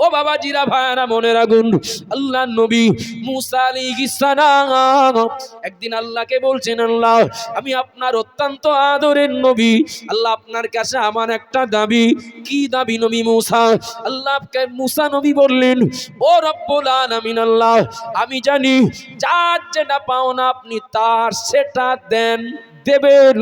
ও বাবা জিরা ভাইরা মনে রাখুন, আল্লাহ নবী মুসা আলাইহিস সালাম একদিন আল্লাহকে বলছেন, আল্লাহ আমি আপনার অত্যন্ত আদরের নবী, আল্লাহ আপনার কাছে আমার একটা দাবি। কি দাবি নবী মুসা? আল্লাহকে মুসা নবী বললেন, ও রব্বুল আলামিন আল্লাহ, আমি জানি যার যেটা পাওনা আপনি তার সেটা দেন, দেবেন,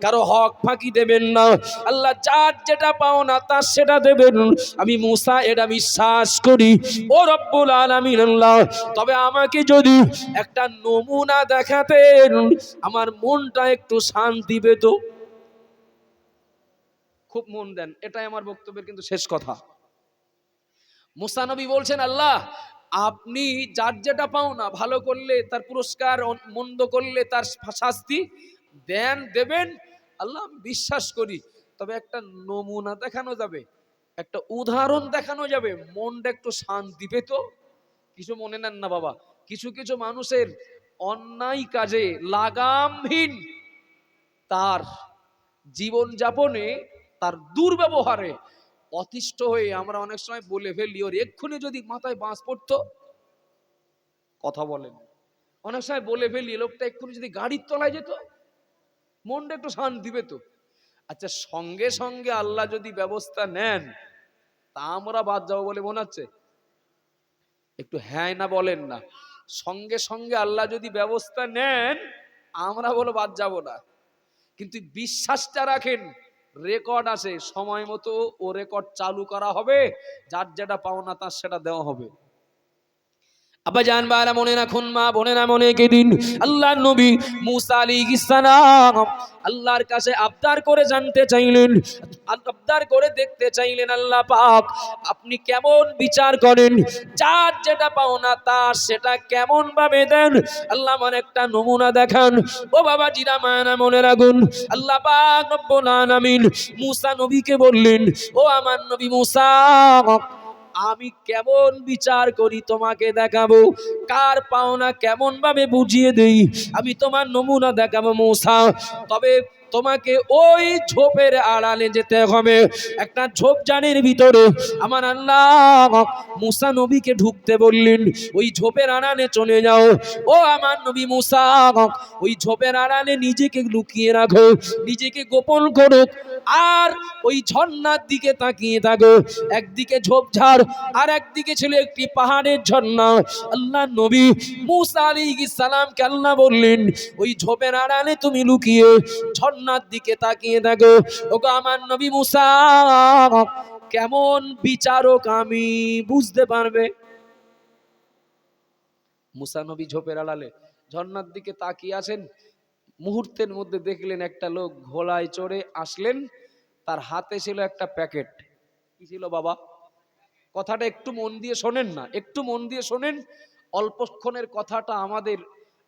কারো হক ফাঁকি দেবেন না। আল্লাহ যার যেটা পাওনা তার সেটা দেবেন, আমি মুসা এটা বিশ্বাস করি। ও রব্বুল আলামিন আল্লাহ, তবে আমাকে যদি একটা নমুনা দেখাতেন আমার মনটা একটু শান্তি পেত। খুব মন দেন, এটাই আমার বক্তব্যের কিন্তু শেষ কথা। মুসা নবী বলছেন, আল্লাহ আপনি যার যেটা পাওনা, ভালো করলে তার পুরস্কার, মন্দ করলে তার শাস্তি দেন, দেবেন, আল্লাহ আমি বিশ্বাস করি, তবে একটা নমুনা দেখানো যাবে, একটা উদাহরণ দেখানো যাবে, মনটা একটু শান্তি পেত। কিছু মনে নেন না বাবা, কিছু কিছু মানুষের অন্যায় কাজে লাগামহীন, তার জীবন যাপনে, তার দুর্ব্যবহারে অতিষ্ঠ হয়ে আমরা অনেক সময় বলে ফেলি, ওর এক্ষুনি যদি মাথায় বাঁশ পড়তো, কথা বলেন, অনেক সময় বলে ফেলি লোকটা এক্ষুনি যদি গাড়ির তলায় যেত, মনটা একটু শান্তি পেত। আচ্ছা, সঙ্গে সঙ্গে আল্লাহ যদি ব্যবস্থা নেন তা আমরা বাদ যাবো বলে মনে হচ্ছে? একটু হ্যাঁ না বলেন না। সঙ্গে সঙ্গে আল্লাহ যদি ব্যবস্থা নেন আমরা বলে বাদ যাব না, কিন্তু বিশ্বাসটা রাখেন, রেকর্ড আছে, সময় মতো ও রেকর্ড চালু করা হবে, যার যেটা পাওনা তার সেটা দেওয়া হবে। আব্বা জান বারা মনে রাখুন, মা বোনেরা মনে রেখে দিন, আল্লাহর নবী মুসা আলাইহিস সালাম আল্লাহর কাছে আবদার করে জানতে চাইলেন, আবদার করে দেখতে চাইলেন, আল্লাহ পাক আপনি কেমন বিচার করেন, যার যেটা পাওনা তার সেটা কেমন ভাবে দেন, আল্লাহ আমার একটা নমুনা দেখান। ও বাবা জিরা মায়েরা মনে রাখুন, আল্লাহ পাক রব্বুল আলামিন মুসা নবীকে বললেন, ও আমার নবী মুসা, আমি কেমন বিচার করি তোমাকে দেখাবো, কার পাওনা কেমন ভাবে বুঝিয়ে দেই, আমি তোমার নমুনা দেখাবো মুসা। তবে তোমাকে ওই ঝোপের আড়ালে যেতে হবে, একটা ঝোপঝাড়ের ভিতরে আমার আল্লাহ মুসা নবীকে ঢুকতে বললেন, ওই ঝোপের আড়ালে চলে যাও। ও আমার নবী মুসা, ওই ঝোপের আড়ালে নিজেকে লুকিয়ে রাখো, নিজেকে গোপন করো, আর ওই ঝর্ণার দিকে তাকিয়ে থাকো। একদিকে ঝোপঝাড় আর একদিকে ছিল একটি পাহাড়ের ঝর্ণা। আল্লাহ নবী মুসা আলাইহিস সালামকে আল্লাহ বললেন, ওই ঝোপের আড়ালে তুমি লুকিয়ে ঝর্ণার দিকে তাকিয়ে থাকো। ওগো আমার নবী মুসা, কেমন বিচারক আমি বুঝতে পারবে? মুসা নবী ঝোপের আড়ালে ঝর্ণার দিকে তাকিয়ে আছেন, মুহূর্তের মধ্যে দেখলেন একটা লোক ঘোড়ায় চড়ে আসলেন, তার হাতে ছিল একটা প্যাকেট। কি ছিল বাবা? কথাটা একটু মন দিয়ে শোনেন না, একটু মন দিয়ে শোনেন, অল্পক্ষণের কথাটা আমাদের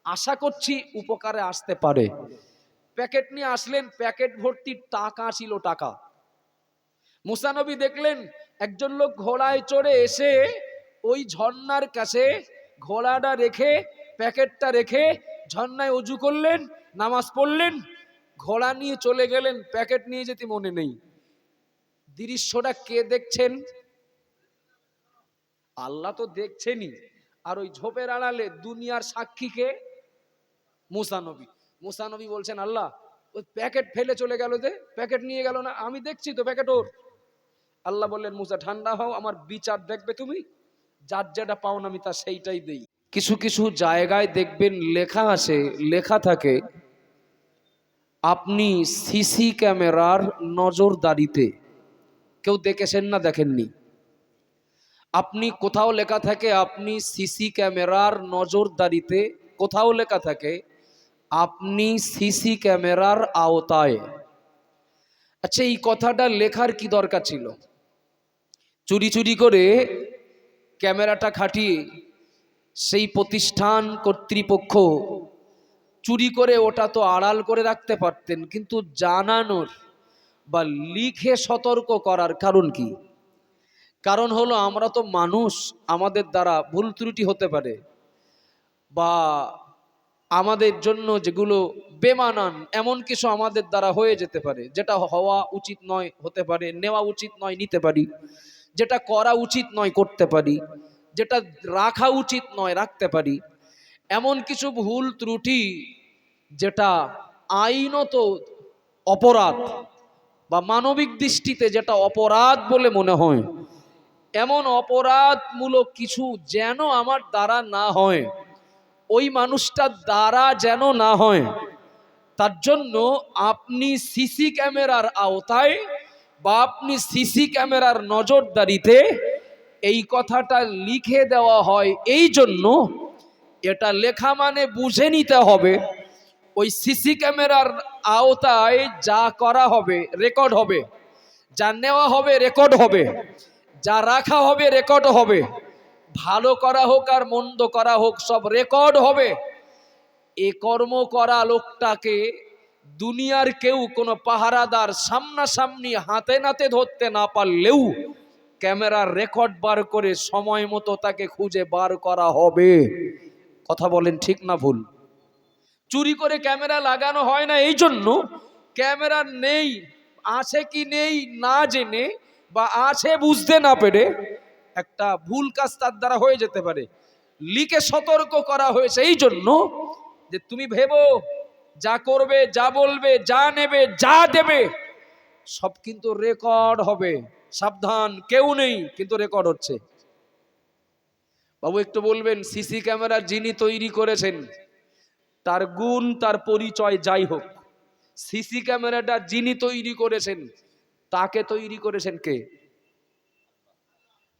আশা করছি উপকারে আসতে পারে। প্যাকেট নিয়ে আসলেন, প্যাকেট ভর্তি টাকা ছিল, টাকা। মুসা নবী দেখলেন একজন লোক ঘোড়ায় চড়ে এসে ওই ঝর্ণার কাছে ঘোড়াটা রেখে, প্যাকেটটা রেখে ঝর্ণায় ওযু করলেন, নামাজ পড়লেন, ঘোড়া নিয়ে চলে গেলেন, প্যাকেট নিয়ে যেতে মনে নেই। দৃশ্যটা কে দেখছেন? আল্লাহ তো দেখছেনই, আর ওই ঝোপের আড়ালে দুনিয়ার সাক্ষীকে মুসা নবী। মুসা নবী বলছেন, আল্লাহ ওই প্যাকেট ফেলে চলে গেল, যে প্যাকেট নিয়ে গেল না, আমি দেখছি তো প্যাকেট ওর। আল্লাহ বললেন, মুসা ঠান্ডা হও, আমার বিচার দেখবে তুমি, যার যেটা পাওনা আমি তার সেইটাই দেই। কিছু কিছু জায়গায় দেখবেন লেখা আছে, লেখা থাকে আপনি সিসি ক্যামেরার নজরদারিতে। কেউ দেখেছেন না দেখেননি? আপনি কোথাও লেখা থাকে আপনি সিসি ক্যামেরার নজরদারিতে, কোথাও লেখা থাকে আপনি সিসি ক্যামেরার আওতায়। আচ্ছা, এই কথাটা লেখার কি দরকার ছিল? চুরি চুরি করে ক্যামেরাটা খাটিয়ে সেই প্রতিষ্ঠান কর্তৃপক্ষ চুরি করে ওটা তো আড়াল করে রাখতে পারতেন, কিন্তু জানানোর বা লিখে সতর্ক করার কারণ কি? কারণ হলো আমরা তো মানুষ, আমাদের দ্বারা ভুল ত্রুটি হতে পারে, বা আমাদের জন্য যেগুলো বেমানান এমন কিছু আমাদের দ্বারা হয়ে যেতে পারে, যেটা হওয়া উচিত নয় হতে পারে, নেওয়া উচিত নয় নিতে পারি। যেটা করা উচিত নয় করতে পারি, যেটা রাখা উচিত নয় রাখতে পারি, এমন কিছু ভুল ত্রুটি যেটা আইনত অপরাধ বা মানবিক দৃষ্টিতে যেটা অপরাধ বলে মনে হয়, এমন অপরাধমূলক কিছু যেন আমার দ্বারা না হয়, ওই মানুষটার দ্বারা যেন না হয়, তার জন্য আপনি সিসি ক্যামেরার আওতায় বা আপনি সিসি ক্যামেরার নজরদারিতে এই কথাটা লিখে দেওয়া হয়। এই জন্য এটা লেখা মানে বুঝে নিতে হবে ওই সিসি ক্যামেরার আওতায় যা করা হবে রেকর্ড হবে, যা নেওয়া হবে রেকর্ড হবে, যা রাখা হবে রেকর্ড হবে, ভালো করা হোক আর মন্দ করা হোক সব রেকর্ড হবে। এ কর্ম করা লোকটাকে দুনিয়ার কেউ কোনো পাহারাদার সামনাসামনি হাতে নাতে ধরতে না পারলেও ক্যামেরার রেকর্ড বার করে সময় মতো তাকে খুঁজে বার করা হবে। কথা বলেন ঠিক না ভুল? চুরি করে ক্যামেরা লাগানো হয় না এই জন্য, ক্যামেরা নেই, আছে কি নেই না জেনে বা আছে বুঝতে না পেরে একটা ভুল কাজ তার দ্বারা হয়ে যেতে পারে, লিখে সতর্ক করা হয়েছে এই জন্য যে তুমি ভেবো যা করবে, যা বলবে, যা নেবে, যা দেবে সব কিন্তু রেকর্ড হবে। সাবধান, কেউ নেই কিন্তু রেকর্ড হচ্ছে। বাবু একটু বলবেন, সিসি ক্যামেরা যিনি তৈরি করেছেন তার গুণ তার পরিচয় যাই হোক, সিসি ক্যামেরাটা যিনি তৈরি করেছেন তাকে তৈরি করেছেন কে?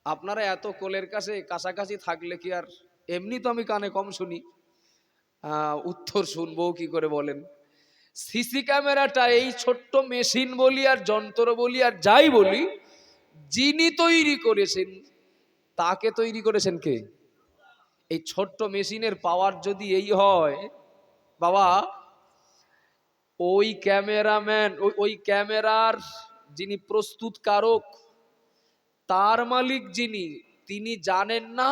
আপনারা এত কোলের কাছে কাছাকাছি থাকলে কি আর, এমনি তো আমি কানে কম শুনি, উত্তর শুনবো কি করে বলেন? সিসি ক্যামেরাটা এই ছোট্ট মেশিন বলি আর যন্ত্র বলি আর যাই বলি, যিনি তৈরি করেছেন তাকে তৈরি করেছেন কে? এই ছোট্ট মেশিনের পাওয়ার যদি এই হয় বাবা, ওই ক্যামেরাম্যান, ওই ক্যামেরার যিনি প্রস্তুতকারক, তার মালিক যিনি, তিনি জানেন না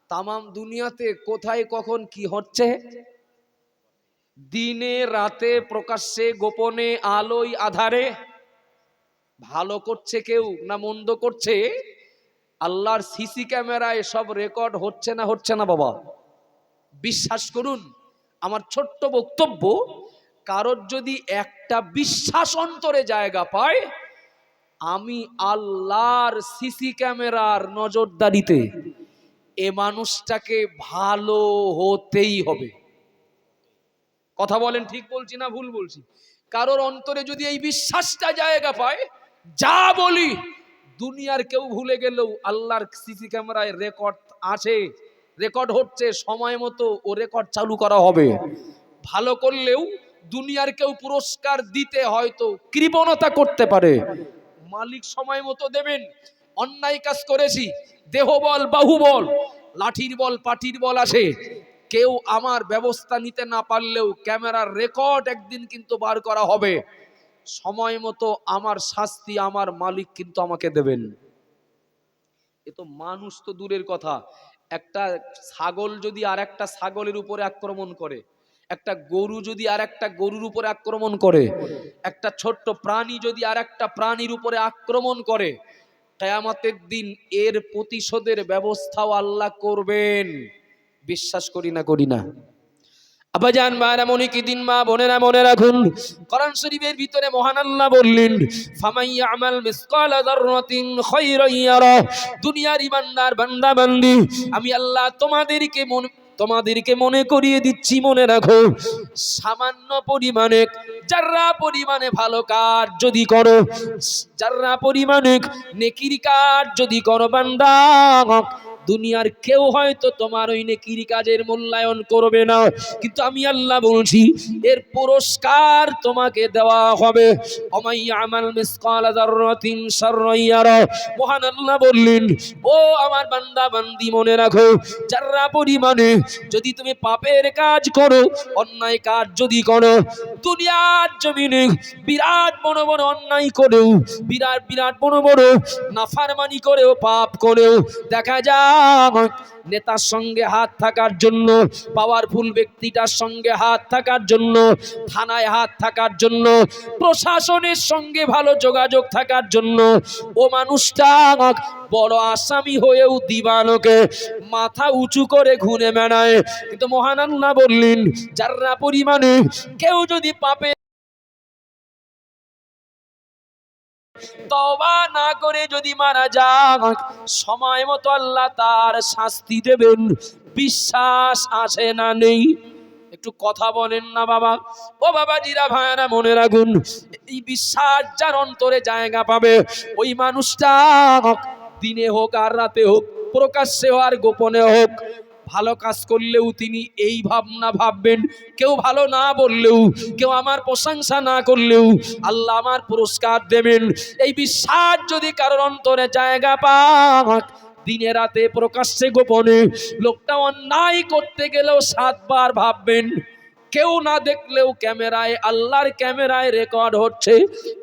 তামাম দুনিয়াতে কোথায় কখন কি হচ্ছে, দিনে রাতে প্রকাশ্যে গোপনে আলোয় আধারে, ভালো করছে কেউ না মন্দ করছে, আল্লাহর সিসি ক্যামেরায় সব রেকর্ড হচ্ছে না হচ্ছে না বাবা? বিশ্বাস করুন, আমার ছোট্ট বক্তব্য, কারোর যদি একটা বিশ্বাস অন্তরে জায়গা পায়, আমি আল্লাহর সিসি ক্যামেরার নজরদারিতে এ মানুষটাকে ভালো হতেই হবে। কথা বলেন ঠিক বলছি না ভুল বলছি? কারোর অন্তরে যদি এই বিশ্বাসটা জায়গা পায়, যা বলি দুনিয়ার কেউ ভুলে গেলেও আল্লাহর সিসি ক্যামেরায় রেকর্ড আছে, রেকর্ড হচ্ছে, সময় মতো ও রেকর্ড চালু করা হবে। ভালো করলেও দুনিয়ার কেউ পুরস্কার দিতে হয়তো কৃপণতা করতে পারে, মালিক সময় মতো দেবেন। অন্যায় কাজ করেছি, দেহ বল বাহু বল, লাঠির বল পাটির বল আসে, কেউ আমার ব্যবস্থা নিতে না পারলেও ক্যামেরার রেকর্ড একদিন কিন্তু বার করা হবে, সময় মতো আমার শাস্তি আমার মালিক কিন্তু আমাকে দেবেন। এ তো মানুষ তো দূরের কথা, একটা ছাগল যদি আর একটা ছাগলের উপরে আক্রমণ করে, একটা গরু যদি আর একটা গরুর উপরে আক্রমণ করে, একটা ছোট্ট প্রাণী যদি আর একটা প্রাণীর উপরে আক্রমণ করে, কিয়ামতের দিন এর প্রতিশোধের ব্যবস্থাও আল্লাহ করবেন। বিশ্বাস করি না করি না? আব্বাজান মায়েরা মনে কি দিন, মা বোনেরা মনে রাখুন, কোরআন শরীফের ভিতরে মহান আল্লাহ বললেন, ফামাইয়া আমাল মিসকালা যাররাতিন খায়রান ইয়ারা। দুনিয়ার ইমানদার বান্দা বান্দি, আমি আল্লাহ তোমাদেরকে মনে করিয়ে দিচ্ছি, মনে রাখো, সামান্য পরিমাণে যারা পরিমাণে ভালো কাজ যদি করো, যারা পরিমাণে নেকির কাজ যদি করো বান্দা, দুনিয়ার কেউ হয়তো তোমার ওই নেকির কাজের মূল্যায়ন করবে না, কিন্তু আমি আল্লাহ বলছি এর পুরস্কার তোমাকে দেওয়া হবে। ওমাইয়া আমাল মিসকালা যাররাতিন শাররান ইয়ারা। মহান আল্লাহ বললেন, ও আমার বান্দা বান্দি মনে রাখো, যারা পরিমাণে যদি তুমি পাপের কাজ করো, অন্যায় কাজ যদি করো, দুনিয়ার জমিনে বিরাট বড় বড় অন্যায় করেও, বিরাট বিরাট বড় বড় নাফরমানি করেও, পাপ করেও দেখা যায় নেতার সঙ্গে হাত থাকার জন্য, পাওয়ারফুল ব্যক্তিটার সঙ্গে হাত থাকার জন্য, থানায় হাত থাকার জন্য, প্রশাসনের সঙ্গে ভালো যোগাযোগ থাকার জন্য ও মানুষটা বড় আসামি হয়েও দিবালোকে মাথা উঁচু করে ঘুরে বেড়ায়। কিন্তু মহান আল্লাহ বললেন, যারা পরিমাণে কেউ যদি পাপে তওবা না করে যদি মারা যায়, সময় মতো আল্লাহ তার শাস্তি দেবেন। বিশ্বাস আসে না নেই? একটু কথা বলেন না বাবা। ও বাবা জিরা ভাইরা মনে রাখুন, এই বিশ্বাস যার অন্তরে জায়গা পাবে, ওই মানুষটা দিনে হোক আর রাতে হোক, প্রকাশ্যে হোক আর গোপনে হোক, ভালো কাজ করলেও তিনি এই ভাবনা ভাববেন, কেউ ভালো না বললেও, কেউ আমার প্রশংসা না করলেও আল্লাহ আমার পুরস্কার দেবেন। এই বিশ্বাস যদি কারোর অন্তরে জায়গা পায়, দিনে রাতে প্রকাশ্যে গোপনে, লোকটা অন্যায় করতে গেলেও 7 বার ভাববেন, কেউ না দেখলেও ক্যামেরায়, আল্লাহর ক্যামেরায় রেকর্ড হচ্ছে।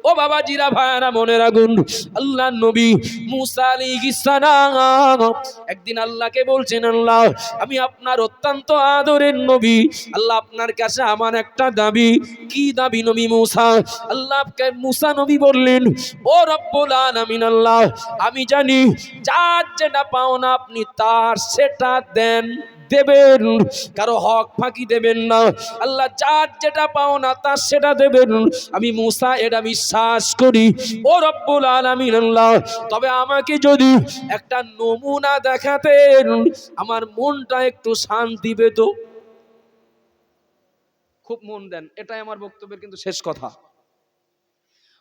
ও বাবা জিরা ভাইরা মনে রাখুন, আল্লাহর নবী মুসা আলাইহিস সালাম একদিন আল্লাহকে বলছেন, আল্লাহ আমি আপনার অত্যন্ত আদরের নবী, আল্লাহ আপনার কাছে আমার একটা দাবি। কি দাবি নবী মুসা? আল্লাহকে মুসা নবী বললেন, ও রব্বুল আলামিন আল্লাহ, আমি জানি যার যেটা পাওনা আপনি তার সেটা দেন, দেবেন, কারো হক ফাঁকি দেবেন না। আল্লাহ যার যেটা পাওনা তার সেটা দেবেন, আমি মুসা এটা বিশ্বাস করি। ও রব্বুল আলামিন আল্লাহ, তবে আমাকে যদি একটা নমুনা দেখাতেন, আমার মনটা একটু শান্তি পেত। খুব মন দেন, এটাই আমার বক্তব্যের কিন্তু শেষ কথা।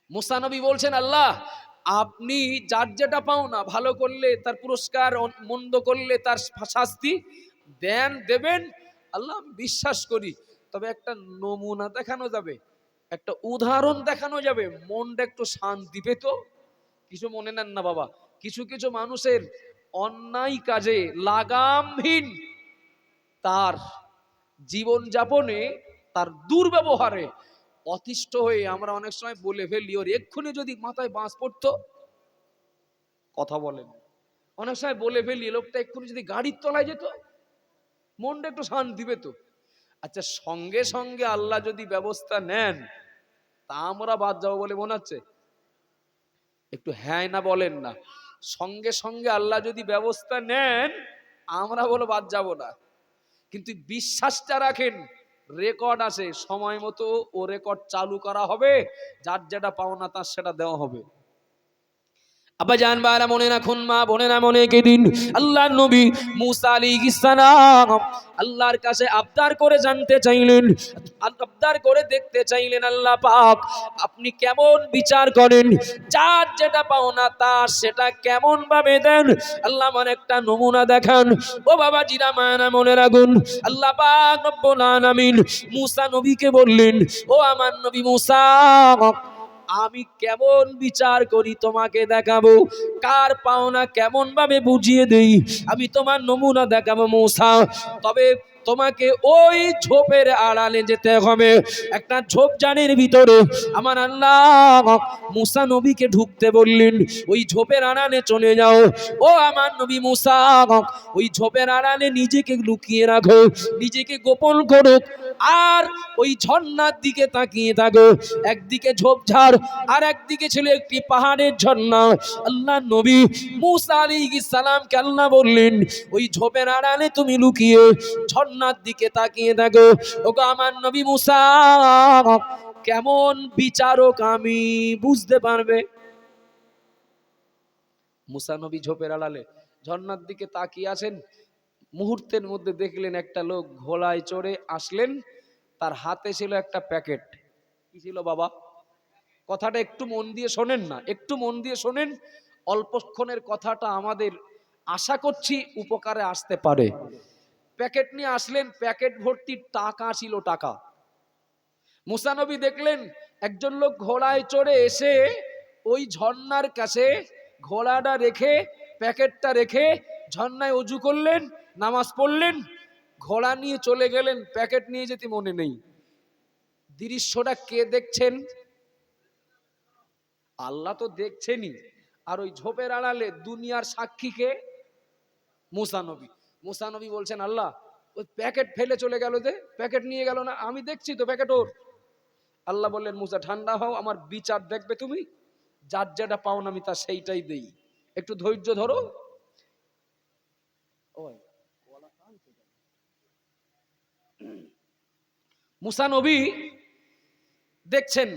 মুসা নবী বলছেন, আল্লাহ আপনি যার যেটা পাওনা, ভালো করলে তার পুরস্কার, মন্দ করলে তার শাস্তি দেন, দেবেন, আল্লাহ আমি বিশ্বাস করি। তবে একটা নমুনা দেখানো যাবে, একটা উদাহরণ দেখানো যাবে, মনটা একটু শান্তি পেত। কিছু মনে নেন না বাবা, কিছু কিছু মানুষের অন্যায় কাজে লাগামহীন, তার জীবন যাপনে, তার দুর্ব্যবহারে অতিষ্ঠ হয়ে আমরা অনেক সময় বলে ফেলি, ওর এক্ষুনি যদি মাথায় বাঁশ পড়তো। কথা বলেন, অনেক সময় বলে ফেলি, লোকটা এক্ষুনি যদি গাড়ির তলায় যেত, মনটা একটু শান্তি পেত। আচ্ছা, সঙ্গে সঙ্গে আল্লাহ যদি ব্যবস্থা নেন, তা আমরা বাদ যাবো বলে মনে হচ্ছে? একটু হ্যাঁ না বলেন না। সঙ্গে সঙ্গে আল্লাহ যদি ব্যবস্থা নেন, আমরা বলে বাদ যাব না। কিন্তু বিশ্বাসটা রাখেন, রেকর্ড আছে, সময় মতো ও রেকর্ড চালু করা হবে, যার যেটা পাওনা তার সেটা দেওয়া হবে। আব্বা জান বারা মনে রাখুন, মা বোনেরা মনে কেদিন আল্লাহর নবী মুসা আলাইহিস সালাম আল্লাহর কাছে আবদার করে জানতে চাইলেন, আবদার করে দেখতে চাইলেন, আল্লাহ পাক আপনি কেমন বিচার করেন, যার যেটা পাওনা তার সেটা কেমন ভাবে দেন, আল্লাহ আমার একটা নমুনা দেখান। ও বাবা জিরা মায়েরা মনে রাখুন, আল্লাহ পাক রব্বুল আলামিন মুসা নবীকে বললেন, ও আমার নবী মুসা, আমি কেমন বিচার করি তোমাকে দেখাবো, কার পাওনা কেমন ভাবে বুঝিয়ে দেই, আমি তোমার নমুনা দেখাবো মুসা। তবে তোমাকে ওই ঝোপের আড়ালে যেতে হবে, একটা ঝোপঝাড়ের ভিতরে আমার আল্লাহ মুসা নবীকে ঢুকতে বললেন, ওই ঝোপের আড়ালে চলে যাও। ও আমার নবী মুসা, ওই ঝোপের আড়ালে নিজেকে লুকিয়ে রাখো, নিজেকে গোপন করো, আর ওই ঝর্ণার দিকে তাকিয়ে থাকো। একদিকে ঝোপঝাড় আর একদিকে ছিল একটি পাহাড়ের ঝর্ণা। আল্লাহ নবী মুসা আলাইহিস সালামকে আল্লাহ বললেন, ওই ঝোপের আড়ালে তুমি লুকিয়ে ঝর্ণার দিকে তাকিয়ে থাকো। ওগো আমার নবী মুসা, কেমন বিচারক আমি বুঝতে পারবে? মুসা নবী ঝোপের আড়ালে ঝর্ণার দিকে তাকিয়ে আছেন, মুহূর্তের মধ্যে দেখলেন একটা লোক ঘোড়ায় চড়ে আসলেন, তার হাতে ছিল একটা প্যাকেট। কি ছিল বাবা? কথাটা একটু মন দিয়ে শোনেন না, একটু মন দিয়ে শোনেন, অল্পক্ষণের কথাটা আমাদের আশা করছি উপকারে আসতে পারে। প্যাকেট নিয়ে আসলেন, প্যাকেট ভর্তি টাকা ছিল, টাকা। মুসা নবী দেখলেন একজন লোক ঘোড়ায় চড়ে এসে ওই ঝর্ণার কাছে ঘোড়াটা রেখে, প্যাকেটটা রেখে ঝর্ণায় ওযু করলেন, নামাজ পড়লেন, ঘোড়া নিয়ে চলে গেলেন, প্যাকেট নিয়ে যেতে মনে নেই। দৃশ্যটা কে দেখছেন? আল্লাহ তো দেখছেনই, আর ওই ঝোপের আড়ালে দুনিয়ার সাক্ষী কে? মুসা নবী। মুসা নবী বলছেন আল্লাহ ওই প্যাকেট ফেলে চলে গেল, যে প্যাকেট নিয়ে গেল না, আমি দেখছি তো প্যাকেট ওর। আল্লাহ বললেন মুসা ঠান্ডা হও, আমার বিচার দেখবে তুমি, যার যেটা পাও না আমি তার সেইটাই দেই, একটু ধৈর্য ধরো। মুসা নবী দেখছেন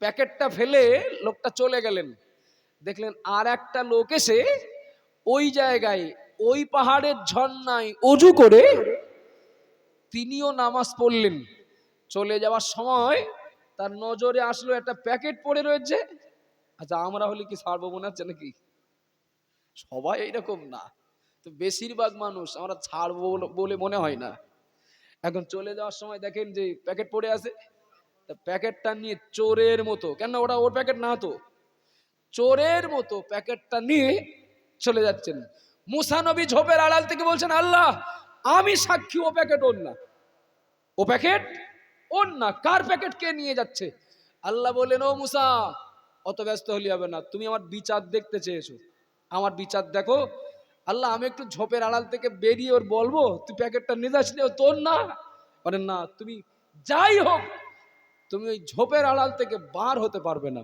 প্যাকেটটা ফেলে লোকটা চলে গেলেন, দেখলেন আর একটা লোক এসে ওই জায়গায় ওই পাহাড়ের ঝর্ণায় অজু করে তিনিও নামাজ পড়লেন। চলে যাওয়ার সময় তার নজরে আসলো একটা প্যাকেট পড়ে রয়েছে। আচ্ছা আমরা হলে কি ছাড়বো মনে হচ্ছে নাকি? সবাই এইরকম না তো, বেশিরভাগ মানুষ আমরা ছাড়বো বলে মনে হয় না। এখন চলে যাওয়ার সময় দেখেন যে প্যাকেট পড়ে আছে, প্যাকেটটা নিয়ে চোরের মতো, কেন ওটা ওর প্যাকেট না তো, চোরের মতো প্যাকেটটা নিয়ে চলে যাচ্ছেন। মুসা নবী ঝোপের আড়াল থেকে বলছেন আল্লাহ আমি সাক্ষী ও প্যাকেট ওর না, ও প্যাকেট ওর না, কার প্যাকেট কে নিয়ে যাচ্ছে? আল্লাহ বললেন ও মুসা অত ব্যস্ত হলে হবে না, তুমি আমার বিচার দেখতে চেয়েছো, আমার বিচার দেখো। আল্লাহ আমি একটু ঝোপের আড়াল থেকে বেরিয়ে ওর বলবো তুই প্যাকেটটা নিয়ে যাস, তোর না? বলেন না, তুমি যাই হোক তুমি ওই ঝোপের আড়াল থেকে বার হতে পারবে না।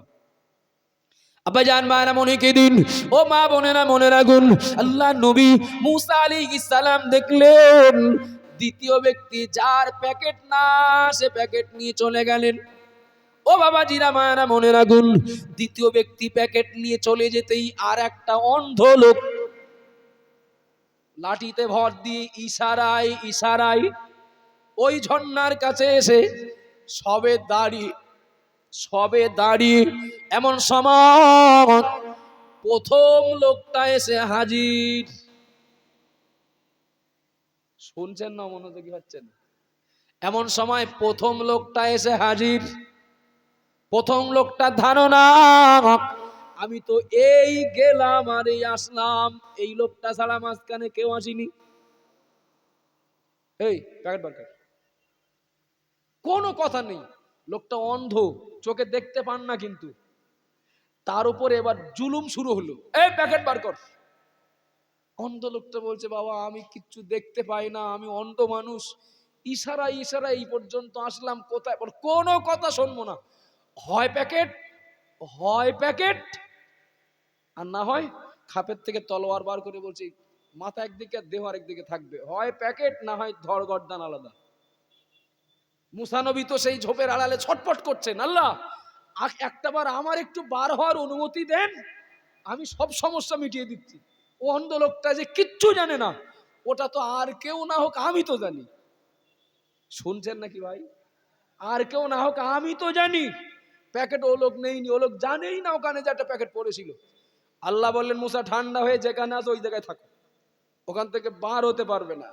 আব্বাজান মায়েরা মনে কে দিন, ও মা বোনেরা মনে রাখুন, আল্লাহ নবী মুসা আলাইহিস সালাম দেখলেন দ্বিতীয় ব্যক্তি যার প্যাকেট না সে প্যাকেট নিয়ে চলে গেলেন। ও বাবা জিরা মায়েরা মনে রাখুন, দ্বিতীয় ব্যক্তি প্যাকেট নিয়ে চলে যেতেই আর একটা অন্ধ লোক লাঠিতে ভর দিয়ে ইশারায় ইশারায় ওই ঝর্ণার কাছে এসে সবে দাঁড়িয়ে এমন সময় প্রথম লোকটা এসে হাজির। শুনছেন না মনোযোগী হচ্ছেন? এমন সময় প্রথম লোকটা এসে হাজির। প্রথম লোকটা ধারণা আমি তো এই গেলাম আর এই আসলাম, এই লোকটা ছাড়া মাঝখানে কেউ আসেনি। এই প্যাকেট বার কর। কোনো কথা নেই, লোকটা অন্ধ, চোখে দেখতে পান না, কিন্তু তার উপরে এবার জুলুম শুরু হলো, এই প্যাকেট বার কর। অন্ধ লোকটা বলছে বাবা আমি কিচ্ছু দেখতে পাই না, আমি অন্ধ মানুষ, ইশারায় ইশারায় এই পর্যন্ত আসলাম, কোথায় কোনো কথা শুনবো না, হয় প্যাকেট হয় প্যাকেট, আর না হয় খাপের থেকে তলোয়ার বার করে বলছি মাথা একদিকে দেহ আরেকদিকে থাকবে, হয় প্যাকেট না হয় ধর গর্দান আলাদা। মুসা নবী তো সেই ঝোপের আড়ালে ছটফট করছেন, আল্লাহ একটাবার আমার একটু বার হওয়ার অনুমতি দেন, আমি সব সমস্যা মিটিয়ে দিচ্ছি। ও অন্ধ লোকটা যে কিচ্ছু জানে না, ওটা তো আর কেউ না হোক আমি তো জানি। শুনছেন নাকি ভাই? আর কেউ না হোক আমি তো জানি প্যাকেট ও লোক নেইনি, ও লোক জানেই না ওখানে যে একটা প্যাকেট পড়েছিল। আল্লাহ বললেন মুসা ঠান্ডা হয়ে যেখানে আছো ওই জায়গায় থাকো, ওখান থেকে বার হতে পারবে না,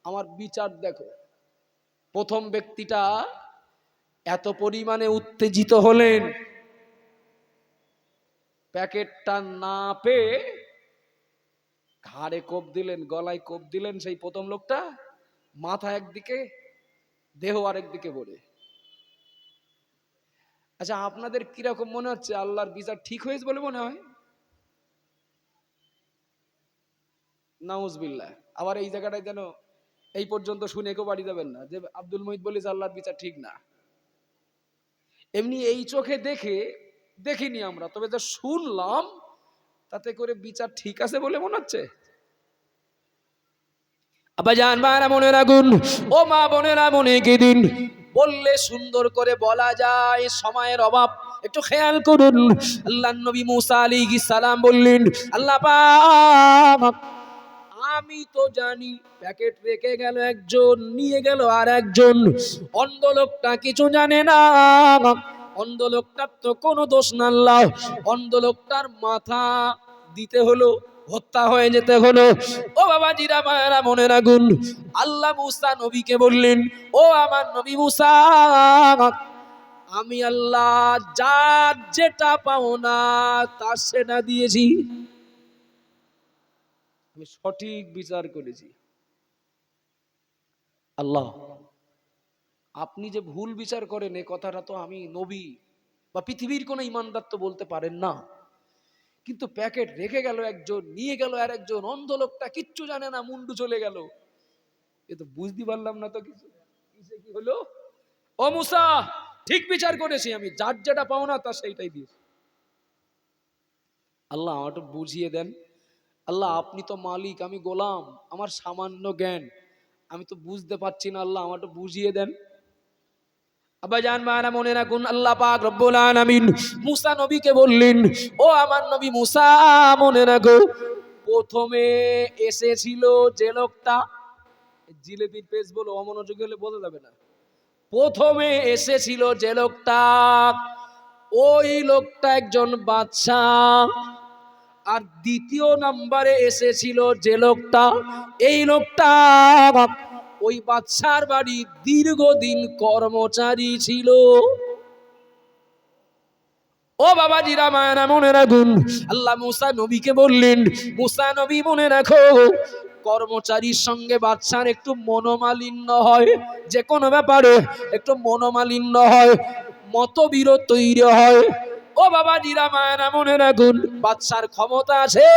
আমার বিচার দেখো। প্রথম ব্যক্তিটা এত পরিমাণে উত্তেজিত হলেন, প্যাকেটটা না পেয়ে ঘাড়ে কোপ দিলেন, গলায় কোপ দিলেন সেই প্রথম লোকটা, মাথা একদিকে দেহ আরেকদিকে বলে। আচ্ছা আপনাদের কিরকম মনে হচ্ছে, আল্লাহর বিচার ঠিক হয়েছে বলে মনে হয়? নাউজুবিল্লাহ। আবার এই জায়গাটায় যেন এই পর্যন্ত শুনে কেউ বাড়ি যাবেন না যে আব্দুল মুহিত বলিস আল্লাহর বিচার ঠিক না। এমনি এই চোখে দেখিনি আমরা, তবে যা শুনলাম তাতে করে বিচার ঠিক আছে বলে মনে হচ্ছে। আব্বাজান মায়েরা মনে রাখুন, ও মা বোনেরা মনে কে দিন, বললে সুন্দর করে বলা যায়, সময়ের অভাব, একটু খেয়াল করুন। আল্লাহ নবী মুসা আলাইহিস সালাম বললেন আল্লাহ পাক আমি তো জানি প্যাকেট রেখে গেল একজন, নিয়ে গেল আর একজন, অন্ধ লোকটা কিছু জানে না, অন্ধ লোকটার তো কোনো দোষ না, আল্লাহ অন্ধ লোকটার মাথা দিতে হলো, হত্যা হয়ে যেতে হলো। ও বাবা জিরা মায়েরা মনে রাখুন, আল্লাহ মুসা নবীকে বললেন ও আমার নবী মুসা আমি আল্লাহ যার যেটা পাও না তার সেটা দিয়েছি, আমি সঠিক বিচার করেছি। আল্লাহ আপনি যে ভুল বিচার করেন এ কথাটা তো আমি নবী বা পৃথিবীর কোন ইমানদার তো বলতে পারেন না। কিন্তু প্যাকেট রেখে গেল একজন, নিয়ে গেল আর একজন, অন্ধ লোকটা কিচ্ছু জানে না, মুন্ডু চলে গেল। এ তো বুঝতে পারলাম না তো কিছু, কিসে কি হলো। ও মুসা, ঠিক বিচার করেছি আমি, যার যেটা পাওনা তার সেইটাই দিয়েছি। আল্লাহ আমাকে বুঝিয়ে দেন। আল্লাহ আপনি তো মালিক, আমি গোলাম, আমার সামান্য জ্ঞান, আমি তো বুঝতে পারছি না, আল্লাহ আমাকে বুঝিয়ে দেন। আব্বাজান মায়েরা মনে রাখুন, আল্লাহ পাক রব্বুল আলামিন মুসা নবীকে বললেন, ও আমার নবী মুসা মনে রাখো, প্রথমে এসেছিল যে লোকটা, জিলেবির পেজ বলে অমনোযোগী হলে বোঝা যাবে না। প্রথমে এসেছিল যে লোকটা, ওই লোকটা একজন বাদশাহ। আর দ্বিতীয় নম্বরে এসেছিল যে লোকটা, এই লোকটা ওই বাদশার বাড়ি দীর্ঘদিন কর্মচারী ছিল। ও বাবা জিরা মায়েরা মনে রাখুন, আল্লাহ মুসা নবীকে বললেন, মুসা নবী মনে রাখো, কর্মচারীর সঙ্গে বাদশার একটু মনোমালিন্য হয়, যে কোনো ব্যাপারে একটু মনোমালিন্য হয়, মতবিরোধ তৈরি হয়। ও বাবা জিরা মায়েরা মনে রাখুন, বাদশার ক্ষমতা আছে,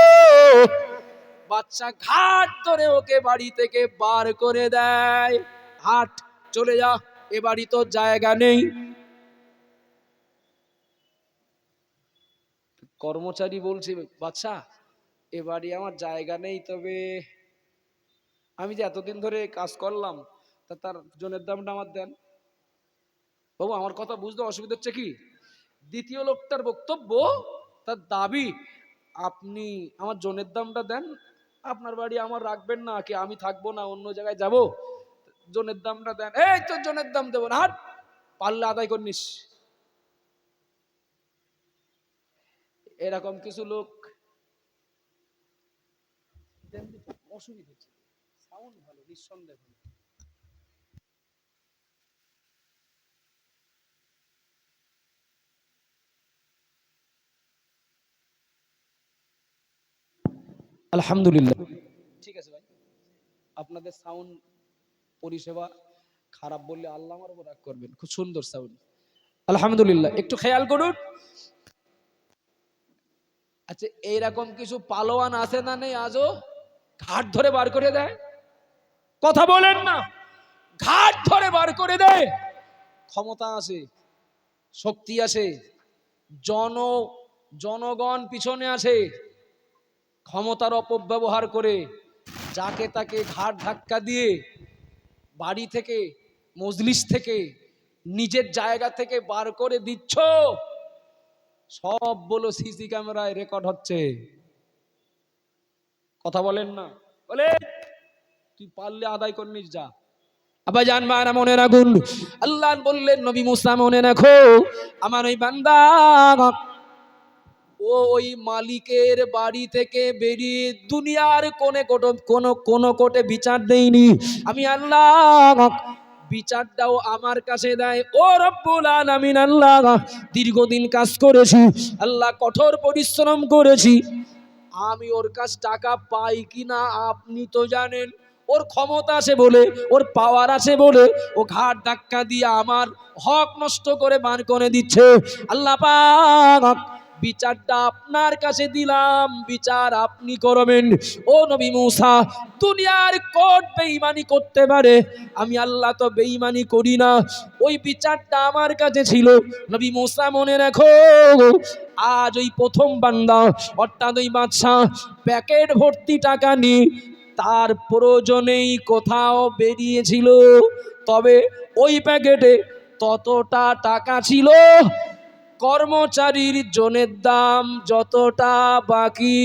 বাদশা ঘাট ধরে ওকে বাড়ি থেকে বার করে দেয়, হাট চলে যা, এ বাড়ি তো জায়গা নেই। কর্মচারী বলছে, বাদশা এ বাড়ি আমার জায়গা নেই, তবে আমি যে এতদিন ধরে কাজ করলাম, তা তার জনের দামটা আমার দেন। বাবু আমার কথা বুঝতে অসুবিধা হচ্ছে কি? দ্বিতীয় লোকটার বক্তব্য, তার দাবি, আপনি আমার জনের দামটা দেন, আপনার বাড়ি আমার রাখবেন না কি, আমি থাকবো না, অন্য জায়গায় যাব, জনের দামটা দেন। এই তোর জনের দাম দেবো না, হাট, পারলে আদায় করিস। এরকম কিছু লোক, অসুবিধা হচ্ছে, সাউন্ড ভালো, নিঃসন্দেহ ভালো। আলহামদুলিল্লাহ, ঠিক আছে ভাই, আপনাদের সাউন্ড পরিষেবা খারাপ বললে আল্লাহ আমার উপর রাগ করবেন, খুব সুন্দর সাউন্ড, আলহামদুলিল্লাহ, একটু খেয়াল করুন। আচ্ছা এইরকম কিছু পালোয়ান আছে না নেই আজও, ঘাট ধরে বার করে দেয়, কথা বলেন না, ঘাট ধরে বার করে দেয়, ক্ষমতা আছে, শক্তি আছে, জন জনগণ পিছনে আছে, ক্ষমতার অপব্যবহার করে যাকে তাকে ঘাট ধাক্কা দিয়ে বাড়ি থেকে, মজলিস থেকে, নিজের জায়গা থেকে বার করে দিচ্ছ, সব বলো সিসি ক্যামেরায় রেকর্ড হচ্ছে, কথা বলেন না, বলে তুই পারলে আদায় করে নিস যা। আবার জানবারা মনে রাখুন, আল্লাহ বললেন নবী মুসা মনে রাখো, আমার ওই বান্দা ও ওই মালিকের বাড়ি থেকে বেরিয়ে দুনিয়ার কোনে কোটে বিচার দেয়নি, আমি আল্লাহ বিচারটাও আমার কাছে দেয়। ও রব্বুল আলামিন, আল্লাহ দীর্ঘদিন কাজ করেছি, আল্লাহ কঠোর পরিশ্রম করেছি, আমি ওর কাছ টাকা পাই কিনা আপনি তো জানেন, ওর ক্ষমতা আছে বলে, ওর পাওয়ার আছে বলে ও ঘাট ধাক্কা দিয়ে আমার হক নষ্ট করে বার করে দিচ্ছে। আল্লাহ পাক বিচারটা আপনার কাছে দিলাম, বিচার আপনি করবেন। ও নবী মুসা, দুনিয়ার কোর্ট বেঈমানি করতে পারে, আমি আল্লাহ তো বেঈমানি করি না, ওই বিচারটা আমার কাছে ছিল। নবী মুসা মনে রাখো, আজ ওই প্রথম বান্দা অর্থাৎ ওই বাদশা প্যাকেট ভর্তি টাকা নিয়ে তার প্রয়োজনেই কোথাও বেরিয়েছিল, তবে ওই প্যাকেটে ততটা টাকা ছিল, কর্মচারীর জনের দাম যতটা বাকি।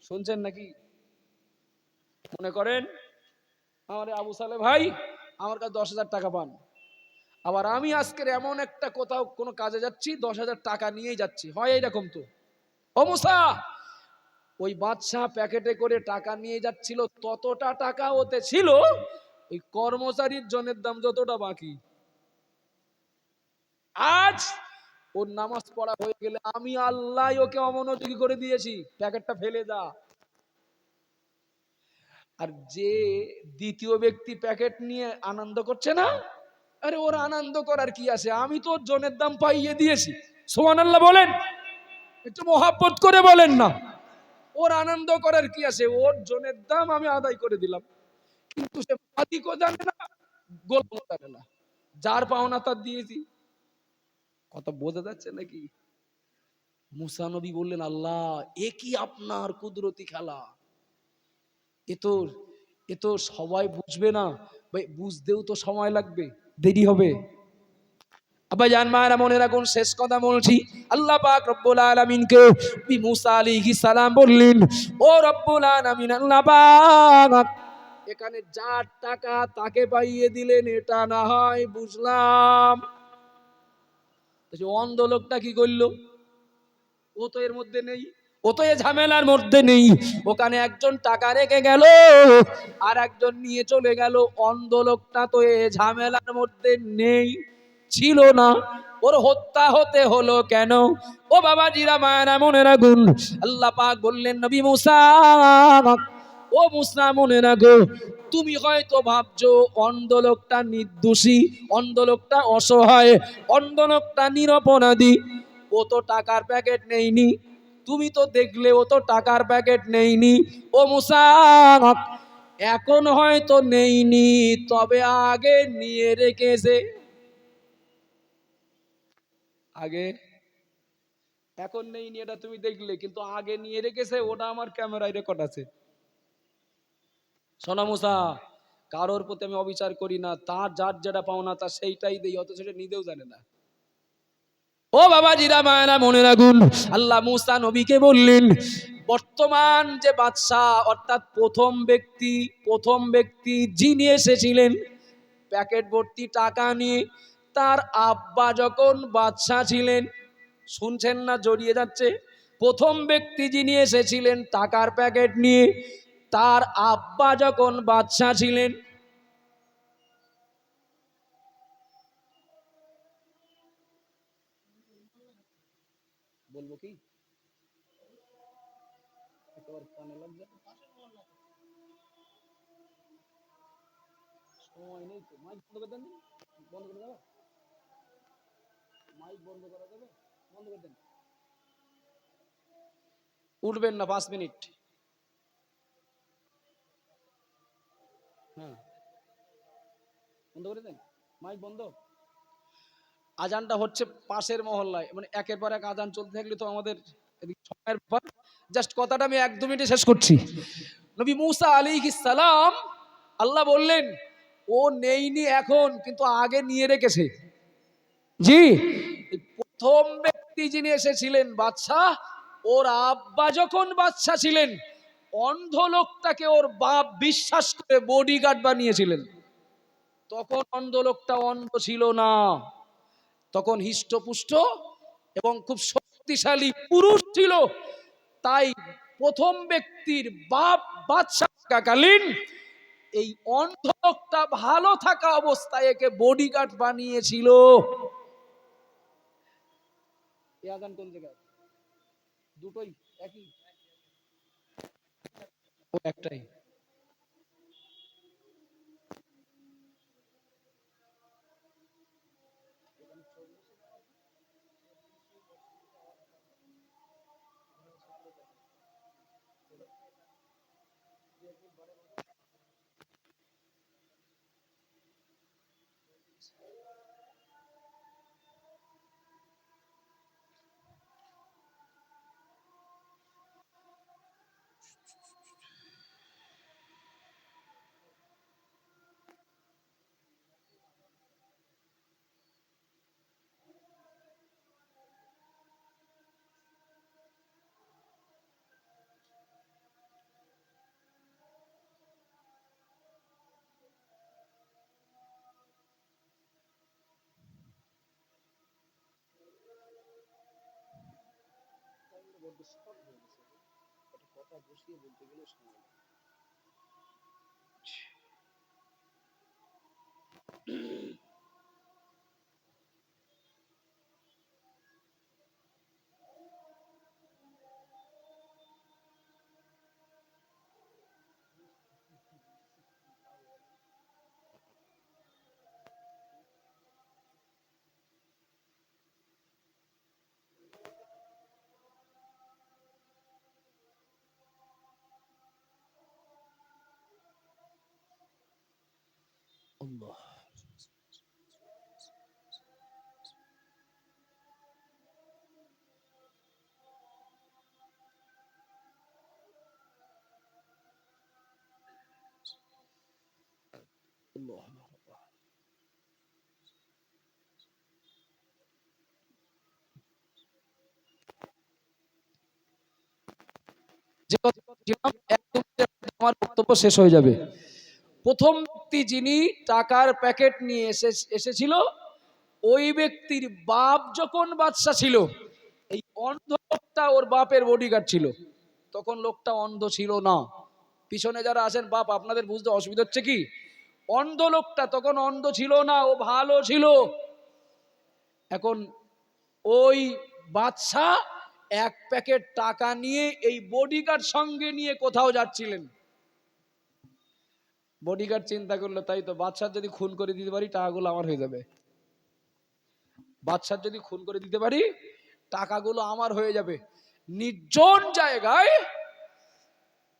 শুনছেন নাকি? মনে করেন আমার আবু সালে ভাই আমার কাছে 10,000 টাকা পান, আবার আমি আজকের এমন একটা কোথাও কোনো কাজে যাচ্ছি, 10,000 টাকা নিয়েই যাচ্ছি, হয় এইরকম তো। ও মুসা, ওই বাদশাহ প্যাকেটে করে টাকা নিয়ে যাচ্ছিল, ততটা টাকা ওতে ছিল, ওই কর্মচারীর জনের দাম যতটা বাকি। আজ ওর নামাজ পড়া হয়ে গেলে আমি আল্লাহ ওকে অমনোযোগী করে দিয়েছি, প্যাকেটটা ফেলে দা। আর যে দ্বিতীয় ব্যক্তি প্যাকেট নিয়ে আনন্দ করছে না, আরে ওর আনন্দ করার কি আছে, আমি তো জনের দাম পাইয়ে দিয়েছি, সুবহানাল্লাহ বলেন, একটু মহাব্বত করে বলেন না। ওর আনন্দ করার কি আছে, ওর জনের দাম আমি আদায় করে দিলাম, কিন্তু সে মালিকও জানে না, গোলামও জানে না, যার পাওনা তার দিয়েছি। কথা বোঝা যাচ্ছে নাকি? মুসা নবী বললেন, আল্লাহ এ কি আপনার কুদরতি খেলা, এ তো এ তো সবাই বুঝবে না ভাই, বুঝতেও তো সময় লাগবে, দেরি হবে। আব্বা জান মায়েরা মনে রাখুন, শেষ কথা বলছি, আল্লাহ পাক রব্বুল আলামিনকে নবী মুসা আলাইহিস সালাম বললেন, ও রব্বুল আলামিন, আল্লাহ পাক এখানে যার টাকা তাকে পাইয়ে দিলেন, এটা না হয় বুঝলাম, অন্ধ লোকটা কি করলো? ও তো এর মধ্যে নেই, ও তো এই ঝামেলার মধ্যে নেই। ওখানে একজন টাকা রেখে গেল, আর একজন নিয়ে চলে গেল। অন্ধ লোকটা তো এই ঝামেলার মধ্যে নেই, ছিল না, ওর হত্যা হতে হলো কেন? ও বাবা জিরা মায়েরা মনে রাখুন, আল্লাহ পাক বললেন নবী মুসা, ও মুসা মনে রাখো, তুমি হয়তো ভাবছো অন্ধ লোকটা নির্দোষী, অন্ধ লোকটা অসহায়, অন্ধ লোকটা নিরপরাধী, ও তো টাকার প্যাকেট নেইনি। তুমি তো দেখলে ও তো টাকার প্যাকেট নেইনি। ও মুসা, এখন হয়তো নেইনি, তবে আগে নিয়ে রেখেছে। আগে, এখন নেইনি এটা তুমি দেখলে, কিন্তু আগে নিয়ে রেখেছে, ওটা আমার ক্যামেরায় রেকর্ড আছে। সোনা মুসা, কারোর প্রতি আমি অবিচার করি না, তার যার যেটা পাওনা তার সেইটাই দেই, অত সেটা নিজেও জানে না। ও বাবা জিরা মায়েরা মনে রাখুন, আল্লাহ মুসা নবীকে বললেন, বর্তমান যে বাদশা, অর্থাৎ প্রথম ব্যক্তি যিনি এসেছিলেন প্যাকেট ভর্তি টাকা নিয়ে, তার আব্বা যখন বাদশা ছিলেন, শুনছেন না, জড়িয়ে যাচ্ছে, প্রথম ব্যক্তি যিনি এসেছিলেন টাকার প্যাকেট নিয়ে, তার আব্বা যখন বাদশা ছিলেন, বলবো কি সময় নেই তো, মাইক বন্ধ করে দেন, বন্ধ করে দেবো, মাইক বন্ধ করা যাবে, বন্ধ করে দেন, উঠবেন না 5 মিনিট। হ্যাঁ, বন্ধ করে দেন, মাইক বন্ধ। আজানটা হচ্ছে পাশের মহল্লায়, মানে একের পর এক আজান চলতে থাকলে তো আমাদের সময়ের ব্যাপার। জাস্ট কথাটা আমি 1-2 মিনিটে শেষ করছি। নবী মুসা আলাইহিস সালাম, আল্লাহ বললেন ও নেইনি এখন, কিন্তু আগে নিয়ে রেখেছে। জি, প্রথম ব্যক্তি যিনি এসেছিলেন বাদশাহ, ওর আব্বা যখন বাদশাহ ছিলেন, অন্ধ লোকটাকে ওর বাপ বিশ্বাস করে বডিগার্ড বানিয়েছিলেন। তখন অন্ধ লোকটা অন্ধ ছিল না, তখন হিষ্টপুষ্ট এবং খুব শক্তিশালী পুরুষ ছিল। তাই প্রথম ব্যক্তির বাপ বাদশা থাকাকালীন এই অন্ধ লোকটা ভালো থাকা অবস্থায় একে বডিগার্ড বানিয়েছিল। এই আজান কোন জায়গায়? দুটোই একই? ও একটাই। কথা বসিয়ে বলতে গেলে সময় লাগে। যে কথা বলছিলাম, একদম আমার বক্তব্য শেষ হয়ে যাবে। প্রথম ব্যক্তি যিনি টাকার প্যাকেট নিয়ে এসেছিল, ওই ব্যক্তির বাপ যখন বাদশা ছিল, এই অন্ধ লোকটা ওর বাপের বডিগার্ড ছিল। তখন লোকটা অন্ধ ছিল না। পিছনে যারা আছেন বাপ, আপনাদের বুঝতে অসুবিধা হচ্ছে কি? অন্ধ লোকটা তখন অন্ধ ছিল না, ও ভালো ছিল। এখন ওই বাদশা এক প্যাকেট টাকা নিয়ে এই বডিগার্ড সঙ্গে নিয়ে কোথাও যাচ্ছিলেন। বডিগার্ড চিন্তা করলো, তাই তো, বাদশার যদি খুন করে দিতে পারি টাকাগুলো আমার হয়ে যাবে। বাদশার যদি খুন করে দিতে পারি টাকাগুলো আমার হয়ে যাবে। নির্জন জায়গায়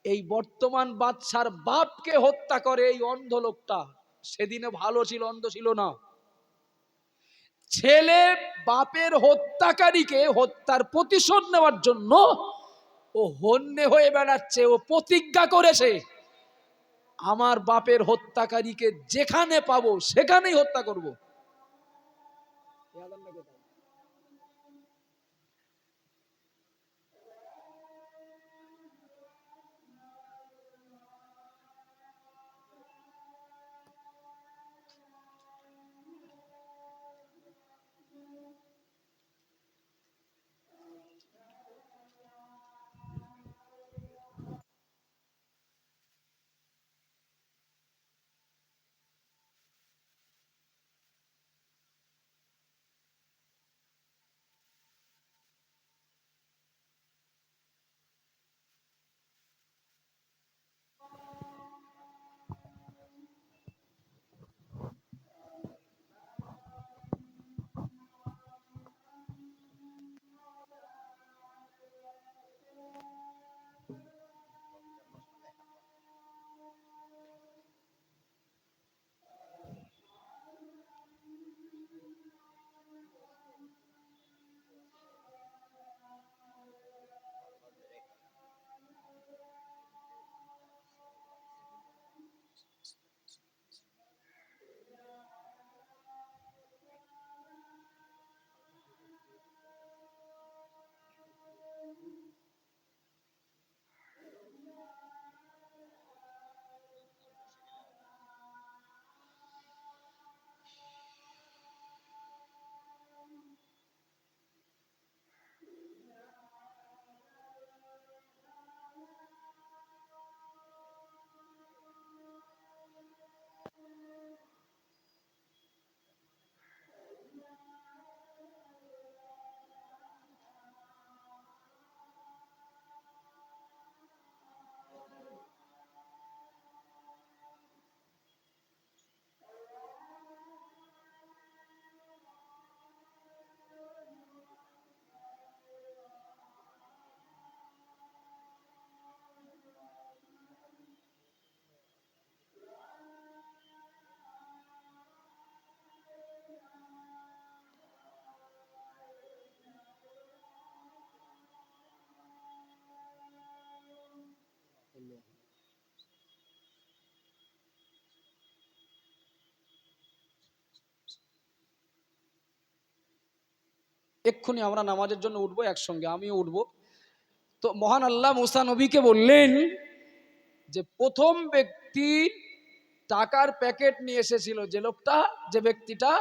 এই বর্তমান বাদশার বাপকে হত্যা করে এই অন্ধ লোকটা। সেদিনে ভালো ছিল, অন্ধ ছিল না। ছেলে বাপের হত্যাকারীকে হত্যার প্রতিশোধ নেওয়ার জন্য ও হন্যে হয়ে বেড়াচ্ছে। ও প্রতিজ্ঞা করেছে, আমার বাপের হত্যাকারীকে যেখানে পাবো সেখানেই হত্যা করব। এক্ষুনি আমরা নামাজের জন্য উঠবো, একসঙ্গে আমিও উঠবো। তো মহান আল্লাহ মুসা নবীকে বললেন যে প্রথম ব্যক্তি টাকার প্যাকেট নিয়ে এসেছিল, যে লোকটা, যে ব্যক্তিটা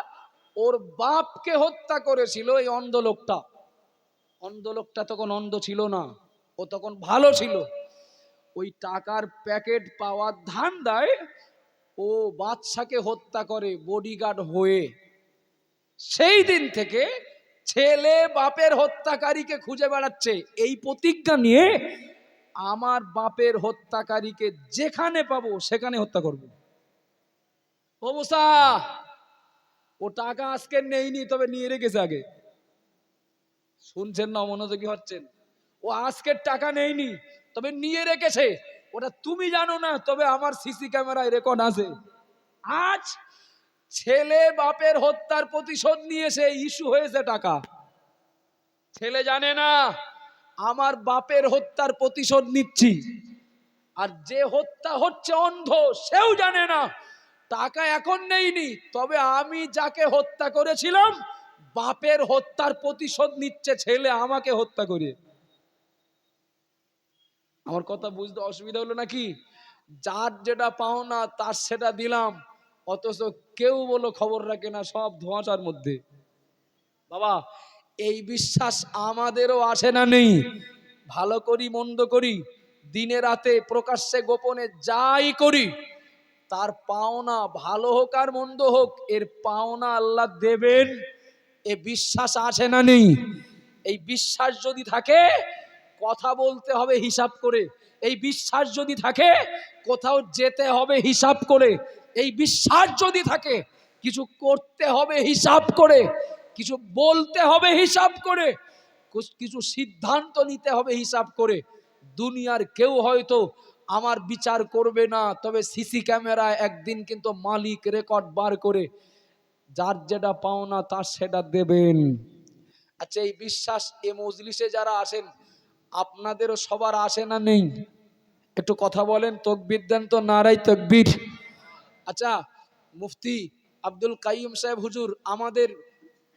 ওর বাপকে হত্যা করেছিল, এই অন্ধ লোকটা। অন্ধ লোকটা তখন অন্ধ ছিল না, ও তখন ভালো ছিল। ওই টাকার প্যাকেট পাওয়ার ধান্দায় ও বাদশাকে হত্যা করে বডিগার্ড হয়ে। সেই দিন থেকে ছেলে বাপের হত্যাকারীকে খুঁজে বেড়াচ্ছে এই প্রতিজ্ঞা নিয়ে, আমার বাপের হত্যাকারীকে যেখানে পাবো সেখানে হত্যা করব। ও মুসা, ও টাকা আজকে নেইনি, তবে নিয়ে রেখেছে আগে। শুনছেন না, মনোযোগী হচ্ছেন? ও আজকের টাকা নেইনি, তবে নিয়ে রেখেছে। ওটা তুমি জানো না, তবে আমার সিসি ক্যামেরায় রেকর্ড আছে। আজ ছেলে বাপের হত্যার প্রতিশোধ নিয়েছে, ইস্যু হয়েছে টাকা। ছেলে জানে না আমার বাপের হত্যার প্রতিশোধ নিচ্ছি, আর যে হত্যা হচ্ছে অন্ধ, সেও জানে না টাকা এখন নেইনি, তবে আমি যাকে হত্যা করেছিলাম বাপের হত্যার প্রতিশোধ নিচ্ছে ছেলে আমাকে হত্যা করে। আমার কথা বুঝতে অসুবিধা হলো নাকি? যার যেটা পাওনা তার সেটা দিলাম, অথচ কেউ বলো খবর রাখে না, সব ধোঁয়াশার মধ্যে। বাবা, এই বিশ্বাস আমাদেরও আসে না নেই? ভালো করি মন্দ করি, দিনে রাতে প্রকাশ্যে গোপনে যাই করি, তার পাওনা ভালো হোক আর মন্দ হোক এর পাওনা আল্লাহ দেবেন, এ বিশ্বাস আছে না নেই? এই বিশ্বাস যদি থাকে কথা বলতে হবে হিসাব করে, এই বিশ্বাস যদি থাকে কোথাও যেতে হবে হিসাব করে, এই বিশ্বাস যদি থাকে কিছু করতে হবে হিসাব করে, কিছু বলতে হবে হিসাব করে, কিছু সিদ্ধান্ত নিতে হবে হিসাব করে। দুনিয়ার কেউ হয়তো আমার বিচার করবে না, তবে সিসি ক্যামেরায় একদিন কিন্তু মালিক রেকর্ড বার করে যার যেটা পাওনা তার সেটা দেবেন। আচ্ছা, এই বিশ্বাস এ মজলিসে যারা আসেন আপনাদেরও সবার আসে না নেই? একটু কথা বলেন, তকবীর দেন তো, নারাই তকবীর। আচ্ছা, মুফতি আব্দুল কাইয়ুম সাহেব হুজুর আমাদের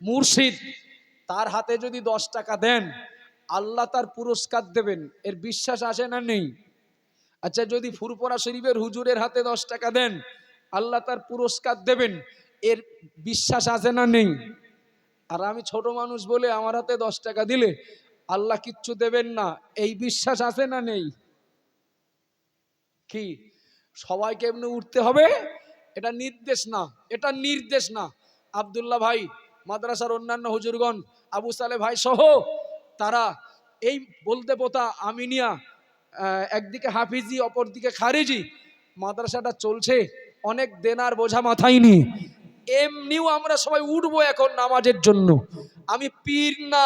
মুর্শিদ, তার হাতে যদি 10 টাকা দেন আল্লাহ তার পুরস্কার দেবেন, এর বিশ্বাস আসে না নেই? আচ্ছা, যদি ফুরফুরা শরীফের হুজুরের হাতে 10 টাকা দেন আল্লাহ তার পুরস্কার দেবেন, এর বিশ্বাস আছে না নেই? আর আমি ছোট মানুষ বলে আমার হাতে 10 টাকা দিলে আল্লাহ কিচ্ছু দেবেন না, এই বিশ্বাস আছে না নেই? কি সবাইকে এমনি উঠতে হবে এটা নির্দেশ না, এটা নির্দেশ না। আব্দুল্লাহ ভাই, মাদ্রাসার অন্যান্য হুজুরগণ, আবু সালে ভাই সহ তারা এই বলতে পোতা আমিনিয়া, একদিকে হাফিজি অপরদিকে খারিজি, মাদ্রাসাটা চলছে, অনেক দেনার বোঝা মাথায় নি, এমনিও আমরা সবাই উঠবো এখন নামাজের জন্য। আমি পীর না।